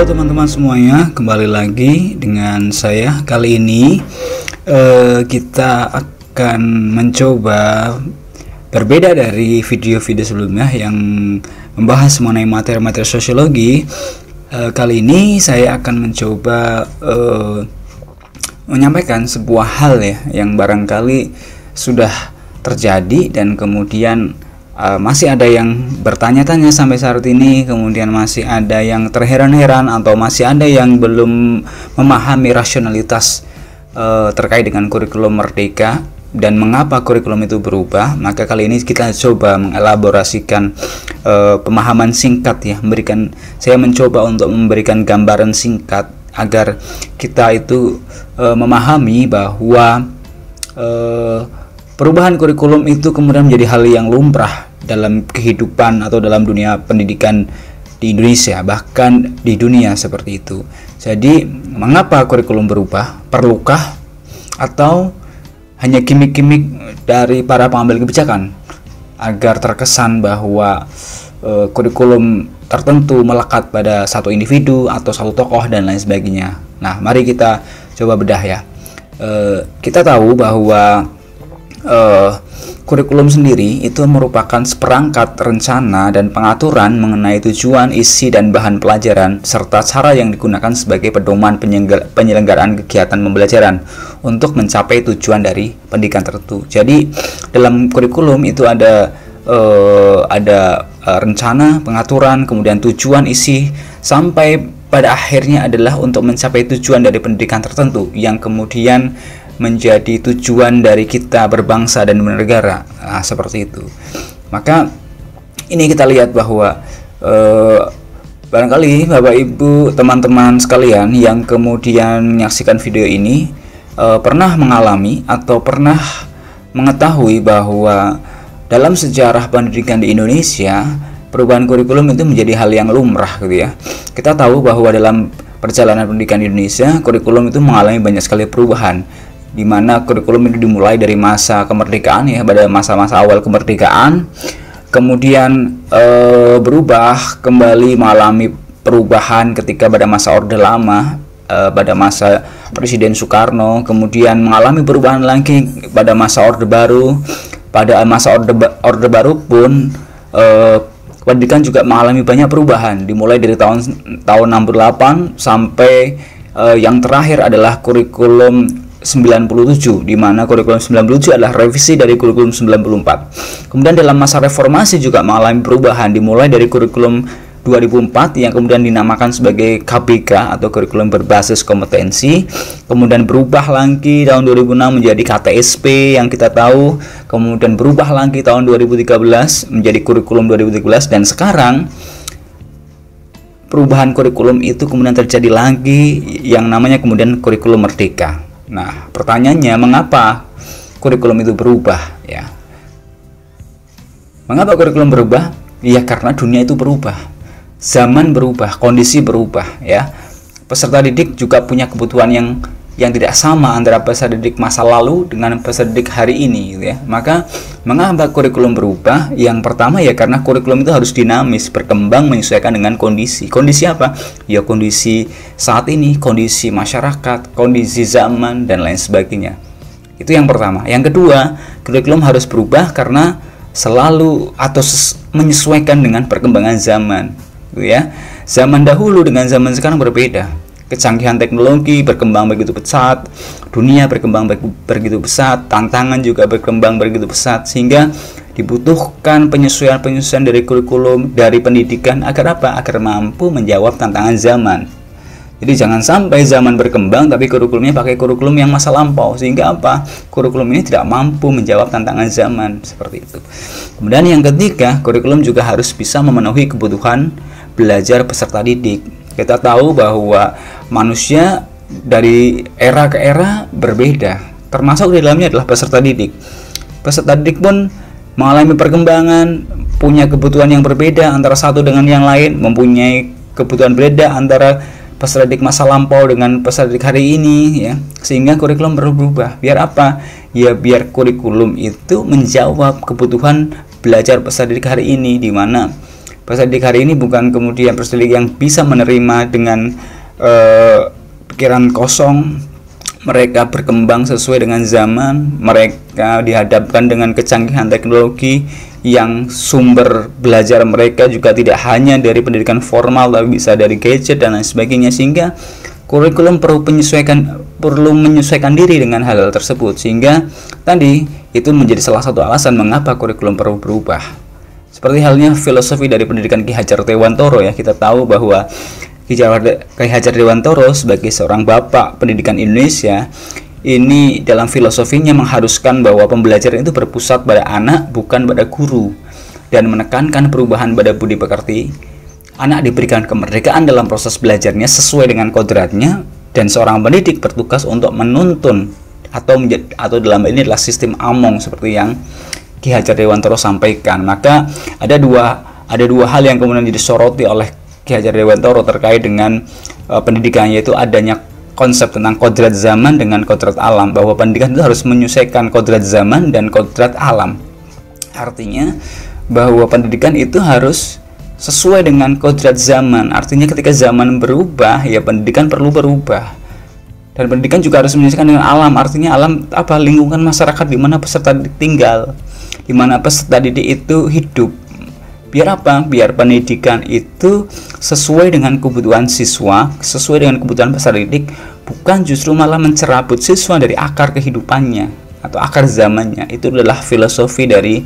Halo teman-teman semuanya, kembali lagi dengan saya. Kali ini kita akan mencoba berbeda dari video-video sebelumnya yang membahas mengenai materi-materi sosiologi. Kali ini saya akan mencoba menyampaikan sebuah hal ya yang barangkali sudah terjadi dan kemudian masih ada yang bertanya-tanya sampai saat ini, kemudian masih ada yang terheran-heran atau masih ada yang belum memahami rasionalitas terkait dengan kurikulum Merdeka dan mengapa kurikulum itu berubah. Maka kali ini kita coba mengelaborasikan pemahaman singkat ya, saya mencoba untuk memberikan gambaran singkat agar kita itu memahami bahwa perubahan kurikulum itu kemudian menjadi hal yang lumrah dalam kehidupan atau dalam dunia pendidikan di Indonesia, bahkan di dunia seperti itu. Jadi, mengapa kurikulum berubah? Perlukah? Atau hanya gimmick-gimmick dari para pengambil kebijakan agar terkesan bahwa kurikulum tertentu melekat pada satu individu atau satu tokoh dan lain sebagainya. Nah, mari kita coba bedah ya. Kita tahu bahwa kurikulum sendiri itu merupakan seperangkat rencana dan pengaturan mengenai tujuan, isi, dan bahan pelajaran serta cara yang digunakan sebagai pedoman penyelenggaraan kegiatan pembelajaran untuk mencapai tujuan dari pendidikan tertentu. Jadi dalam kurikulum itu ada rencana, pengaturan, kemudian tujuan, isi, sampai pada akhirnya adalah untuk mencapai tujuan dari pendidikan tertentu yang kemudian menjadi tujuan dari kita berbangsa dan bernegara. Nah, seperti itu. Maka ini kita lihat bahwa barangkali Bapak Ibu teman-teman sekalian yang kemudian menyaksikan video ini pernah mengalami atau pernah mengetahui bahwa dalam sejarah pendidikan di Indonesia perubahan kurikulum itu menjadi hal yang lumrah gitu ya. Kita tahu bahwa dalam perjalanan pendidikan di Indonesia kurikulum itu mengalami banyak sekali perubahan, di mana kurikulum itu dimulai dari masa kemerdekaan ya, pada masa-masa awal kemerdekaan, kemudian berubah kembali mengalami perubahan ketika pada masa Orde Lama, pada masa Presiden Soekarno, kemudian mengalami perubahan lagi pada masa Orde Baru. Pada masa Orde Baru pun pendidikan juga mengalami banyak perubahan, dimulai dari tahun 68 sampai yang terakhir adalah kurikulum 97, di mana kurikulum 97 adalah revisi dari kurikulum 94. Kemudian dalam masa reformasi juga mengalami perubahan, dimulai dari kurikulum 2004 yang kemudian dinamakan sebagai KBK atau kurikulum berbasis kompetensi, kemudian berubah lagi tahun 2006 menjadi KTSP yang kita tahu, kemudian berubah lagi tahun 2013 menjadi kurikulum 2013, dan sekarang perubahan kurikulum itu kemudian terjadi lagi yang namanya kemudian kurikulum Merdeka. Nah, pertanyaannya, mengapa kurikulum itu berubah ya? Mengapa kurikulum berubah? Ya karena dunia itu berubah, zaman berubah, kondisi berubah ya. Peserta didik juga punya kebutuhan yang tidak sama antara peserta didik masa lalu dengan peserta didik hari ini gitu ya. Maka mengapa kurikulum berubah? Yang pertama ya karena kurikulum itu harus dinamis, berkembang menyesuaikan dengan kondisi. Kondisi apa? Ya kondisi saat ini, kondisi masyarakat, kondisi zaman dan lain sebagainya. Itu yang pertama. Yang kedua, kurikulum harus berubah karena selalu atau menyesuaikan dengan perkembangan zaman gitu ya. Zaman dahulu dengan zaman sekarang berbeda. Kecanggihan teknologi berkembang begitu pesat, dunia berkembang begitu pesat, tantangan juga berkembang begitu pesat, sehingga dibutuhkan penyesuaian-penyesuaian dari kurikulum, dari pendidikan agar apa? Agar mampu menjawab tantangan zaman. Jadi jangan sampai zaman berkembang tapi kurikulumnya pakai kurikulum yang masa lampau, sehingga apa? Kurikulum ini tidak mampu menjawab tantangan zaman, seperti itu. Kemudian yang ketiga, kurikulum juga harus bisa memenuhi kebutuhan belajar peserta didik. Kita tahu bahwa manusia dari era ke era berbeda, termasuk di dalamnya adalah peserta didik. Peserta didik pun mengalami perkembangan, punya kebutuhan yang berbeda antara satu dengan yang lain, mempunyai kebutuhan berbeda antara peserta didik masa lampau dengan peserta didik hari ini ya. Sehingga kurikulum perlu berubah. Biar apa? Ya biar kurikulum itu menjawab kebutuhan belajar peserta didik hari ini, di mana Peserta didik hari ini bukan kemudian peserta didik yang bisa menerima dengan pikiran kosong. Mereka berkembang sesuai dengan zaman, mereka dihadapkan dengan kecanggihan teknologi yang sumber belajar mereka juga tidak hanya dari pendidikan formal, tapi bisa dari gadget dan lain sebagainya, sehingga kurikulum perlu menyesuaikan diri dengan hal-hal tersebut, sehingga tadi itu menjadi salah satu alasan mengapa kurikulum perlu berubah. Seperti halnya filosofi dari pendidikan Ki Hajar Dewantoro ya, kita tahu bahwa Ki Hajar Dewantoro sebagai seorang bapak pendidikan Indonesia ini dalam filosofinya mengharuskan bahwa pembelajaran itu berpusat pada anak bukan pada guru, dan menekankan perubahan pada budi pekerti. Anak diberikan kemerdekaan dalam proses belajarnya sesuai dengan kodratnya, dan seorang pendidik bertugas untuk menuntun atau dalam ini adalah sistem among seperti yang Ki Hajar Dewantoro sampaikan. Maka ada dua hal yang kemudian disoroti oleh Ki Hajar Dewantoro terkait dengan pendidikan, yaitu adanya konsep tentang kodrat zaman dengan kodrat alam, bahwa pendidikan itu harus menyesuaikan kodrat zaman dan kodrat alam. Artinya bahwa pendidikan itu harus sesuai dengan kodrat zaman. Artinya ketika zaman berubah, ya pendidikan perlu berubah. Dan pendidikan juga harus menyesuaikan dengan alam. Artinya alam apa? Lingkungan masyarakat di mana peserta didik tinggal, di mana peserta didik itu hidup. Biar apa? Biar pendidikan itu sesuai dengan kebutuhan siswa, sesuai dengan kebutuhan peserta didik, bukan justru malah mencerabut siswa dari akar kehidupannya atau akar zamannya. Itu adalah filosofi dari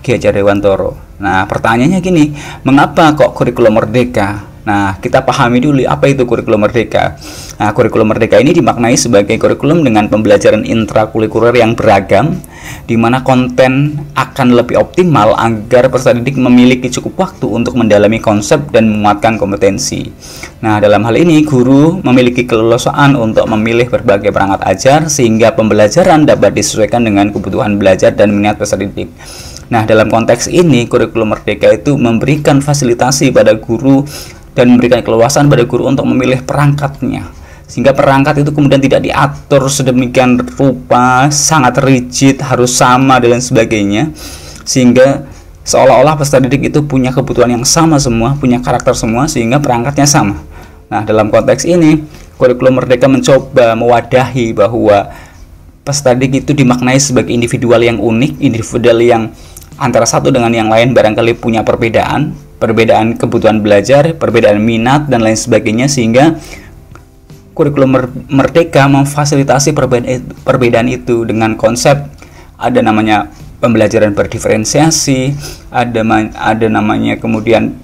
Ki Hajar Dewantoro. Nah, pertanyaannya gini, mengapa kok kurikulum merdeka? Nah, kita pahami dulu apa itu kurikulum merdeka. Nah, kurikulum merdeka ini dimaknai sebagai kurikulum dengan pembelajaran intrakurikuler yang beragam, di mana konten akan lebih optimal agar peserta didik memiliki cukup waktu untuk mendalami konsep dan menguatkan kompetensi. Nah, dalam hal ini guru memiliki keleluasaan untuk memilih berbagai perangkat ajar sehingga pembelajaran dapat disesuaikan dengan kebutuhan belajar dan minat peserta didik. Nah, dalam konteks ini kurikulum merdeka itu memberikan fasilitasi pada guru dan memberikan keleluasaan pada guru untuk memilih perangkatnya, sehingga perangkat itu kemudian tidak diatur sedemikian rupa, sangat rigid, harus sama dan lain sebagainya, sehingga seolah-olah peserta didik itu punya kebutuhan yang sama semua, punya karakter semua, sehingga perangkatnya sama. Nah, dalam konteks ini kurikulum merdeka mencoba mewadahi bahwa peserta didik itu dimaknai sebagai individual yang unik, individual yang antara satu dengan yang lain barangkali punya perbedaan kebutuhan belajar, perbedaan minat dan lain sebagainya, sehingga kurikulum merdeka memfasilitasi perbedaan itu dengan konsep ada namanya pembelajaran berdiferensiasi, ada namanya kemudian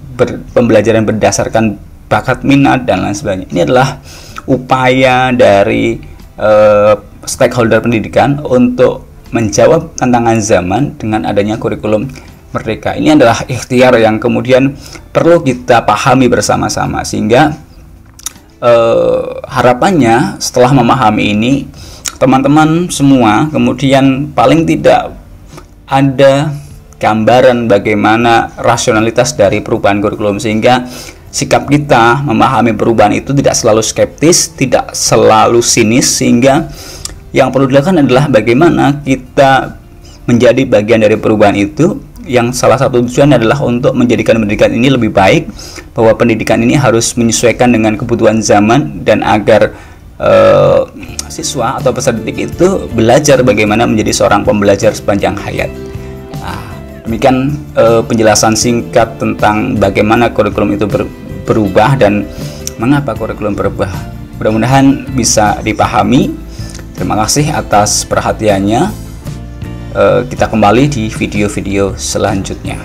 pembelajaran berdasarkan bakat minat dan lain sebagainya. Ini adalah upaya dari stakeholder pendidikan untuk menjawab tantangan zaman dengan adanya kurikulum merdeka. Ini adalah ikhtiar yang kemudian perlu kita pahami bersama-sama, sehingga harapannya setelah memahami ini, teman-teman semua kemudian paling tidak ada gambaran bagaimana rasionalitas dari perubahan kurikulum, sehingga sikap kita memahami perubahan itu tidak selalu skeptis, tidak selalu sinis, sehingga yang perlu dilakukan adalah bagaimana kita menjadi bagian dari perubahan itu, yang salah satu tujuan adalah untuk menjadikan pendidikan ini lebih baik, bahwa pendidikan ini harus menyesuaikan dengan kebutuhan zaman, dan agar siswa atau peserta didik itu belajar bagaimana menjadi seorang pembelajar sepanjang hayat. Nah, demikian penjelasan singkat tentang bagaimana kurikulum itu berubah dan mengapa kurikulum berubah. Mudah-mudahan bisa dipahami. Terima kasih atas perhatiannya. Kita kembali di video-video selanjutnya.